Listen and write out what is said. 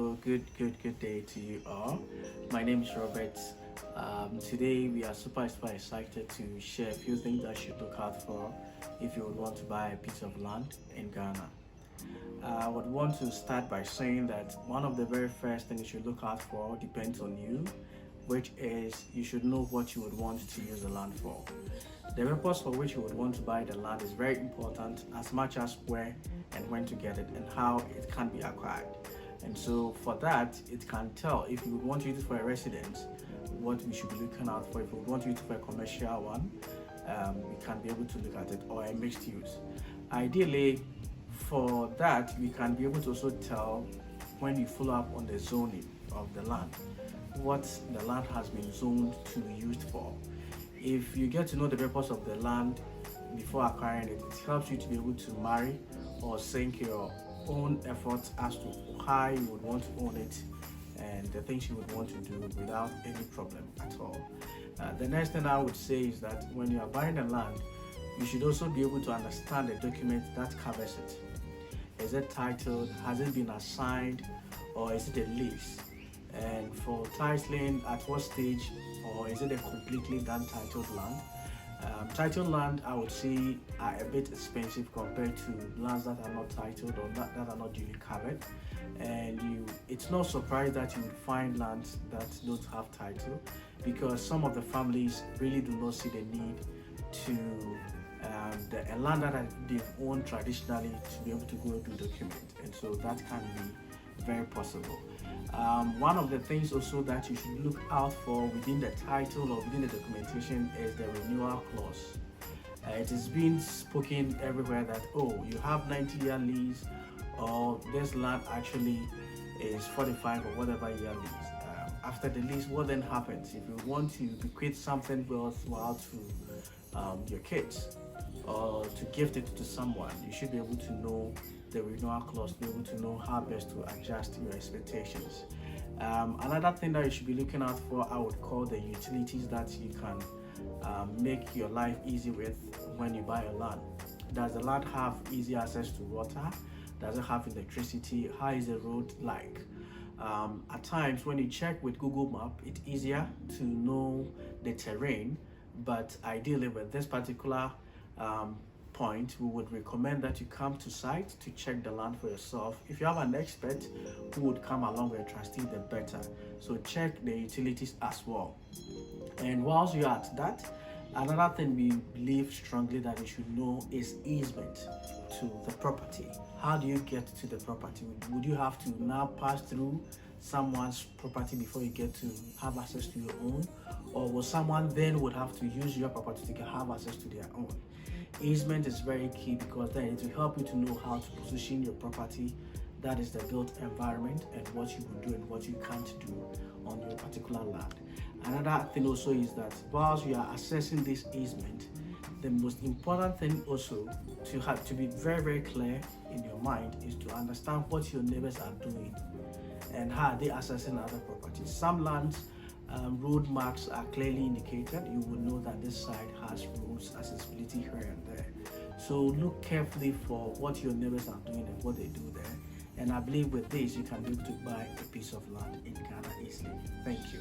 people. Good day to you all. My name is Robert. Today we are super excited to share a few things that you should look out for if you would want to buy a piece of land in Ghana. I would want to start by saying that one of the very first things you should look out for depends on you, which is you should know what you would want to use the land for. The purpose for which you would want to buy the land is very important, as much as where and when to get it and how it can be acquired. And so for that, it can tell if you would want to use it for a residence, what we should be looking out for. If we want to use it for a commercial one, we can be able to look at it, or a mixed use. Ideally, for that, we can be able to also tell, when you follow up on the zoning of the land, what the land has been zoned to be used for. If you get to know the purpose of the land before acquiring it, it helps you to be able to marry or sink your own efforts as to how you would want to own it and the things you would want to do without any problem at all. The next thing I would say is that when you are buying the land, you should also be able to understand the document that covers it. Is it titled? Has it been assigned? Or is it a lease? And for titling, at what stage, or is it a completely untitled land? Titled land, I would say, are a bit expensive compared to lands that are not titled or that are not duly covered. And it's no surprise that you would find lands that don't have title, because some of the families really do not see the need to a land that they've owned traditionally to be able to go do document, and so that can be very possible. One of the things also that you should look out for within the title or within the documentation is the renewal clause. It is being spoken everywhere that, oh, you have 90-year lease, or this land actually is 45 or whatever year lease. After the lease, what then happens? If you want to bequeath something worthwhile to your kids or to gift it to someone, you should be able to know the renewal clause, be able to know how best to adjust your expectations. Another thing that you should be looking out for, I would call the utilities that you can make your life easy with when you buy a land. Does the land have easy access to water? Does it have electricity? How is the road like? At times when you check with Google Map, it's easier to know the terrain, but ideally with this particular point, we would recommend that you come to site to check the land for yourself. If you have an expert who would come along with a trustee, the better. So check the utilities as well. And whilst you're at that, another thing we believe strongly that you should know is easement to the property. How do you get to the property? Would you have to now pass through someone's property before you get to have access to your own? Or will someone then would have to use your property to have access to their own? Easement is very key, because then it will help you to know how to position your property, that is the built environment, and what you will do and what you can't do on your particular land. Another thing also is that whilst you are assessing this easement, the most important thing also to have to be very clear in your mind is to understand what your neighbors are doing and how they are assessing other properties. Some lands, road marks are clearly indicated. You will know that this side has roads, accessibility here and there. So look carefully for what your neighbors are doing and what they do there. And I believe with this, you can be able to buy a piece of land in Ghana easily. Thank you.